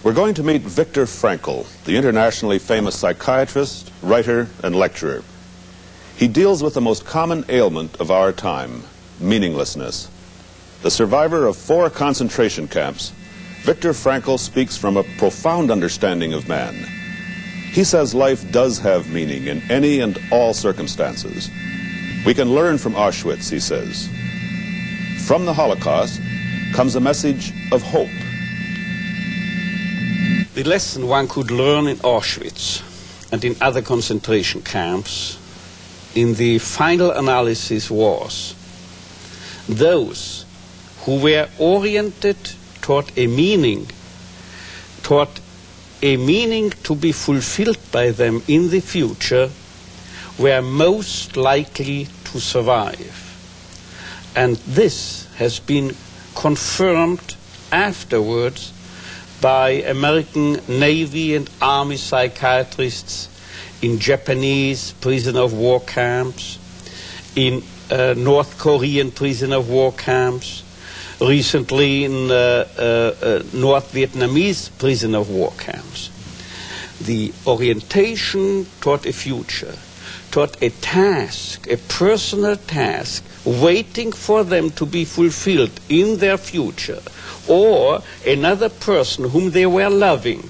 We're going to meet Viktor Frankl, the internationally famous psychiatrist, writer, and lecturer. He deals with the most common ailment of our time, meaninglessness. The survivor of 4 concentration camps, Viktor Frankl speaks from a profound understanding of man. He says life does have meaning in any and all circumstances. We can learn from Auschwitz, he says. From the Holocaust comes a message of hope. The lesson one could learn in Auschwitz and in other concentration camps in the final analysis was those who were oriented toward a meaning to be fulfilled by them in the future were most likely to survive. And this has been confirmed afterwards by American Navy and Army psychiatrists in Japanese prisoner of war camps, in North Korean prisoner of war camps, recently in North Vietnamese prisoner of war camps. The orientation toward a future, toward a task, a personal task, waiting for them to be fulfilled in their future, or another person whom they were loving,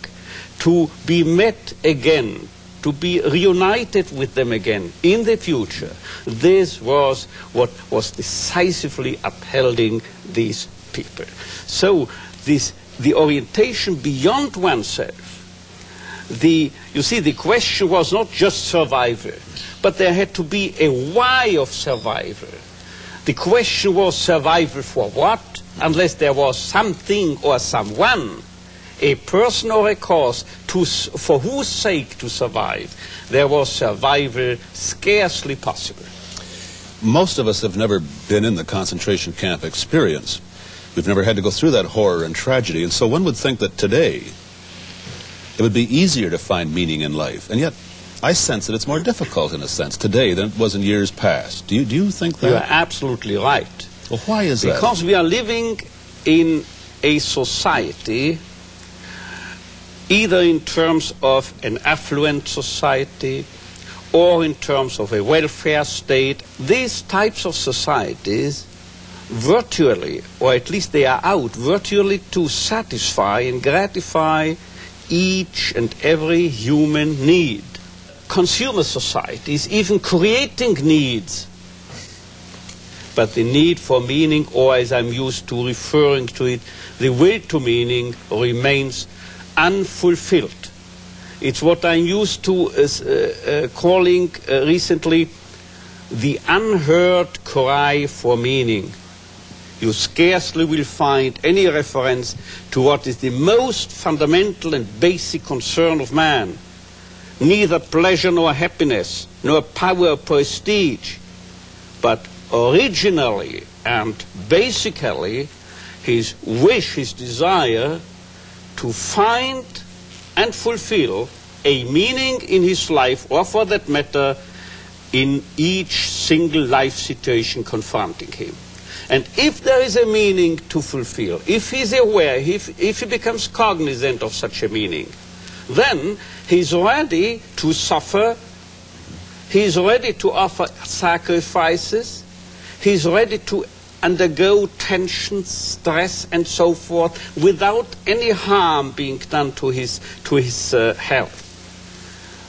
to be met again, to be reunited with them again in the future. This was what was decisively upholding these people. So the orientation beyond oneself, you see, the question was not just survival, but there had to be a why of survival. The question was survival for what? Unless there was something or someone, a person or a cause, for whose sake to survive, there was survival scarcely possible. Most of us have never been in the concentration camp experience. We've never had to go through that horror and tragedy, and so one would think that today it would be easier to find meaning in life. And yet, I sense that it's more difficult in a sense today than it was in years past. Do you think that? You are absolutely right. Well, why is that? Because we are living in a society, either in terms of an affluent society or in terms of a welfare state. These types of societies virtually, or at least they are out, virtually to satisfy and gratify each and every human need. Consumer societies even creating needs, but the need for meaning, or as I'm used to referring to it, the will to meaning remains unfulfilled. It's what I'm used to calling recently the unheard cry for meaning. You scarcely will find any reference to what is the most fundamental and basic concern of man. Neither pleasure nor happiness, nor power or prestige, but originally and basically his wish, his desire to find and fulfill a meaning in his life, or for that matter, in each single life situation confronting him. And if there is a meaning to fulfill, if he's aware, if he becomes cognizant of such a meaning, then he's ready to suffer, he's ready to offer sacrifices, he's ready to undergo tension, stress, and so forth, without any harm being done to his health.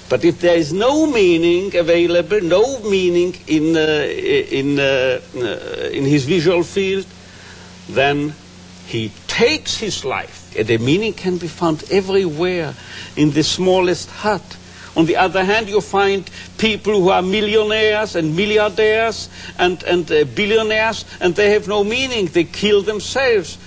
But if there is no meaning available, no meaning in his visual field, then he takes his life. And the meaning can be found everywhere, in the smallest hut. On the other hand, you find people who are millionaires and milliardaires and billionaires, and they have no meaning. They kill themselves.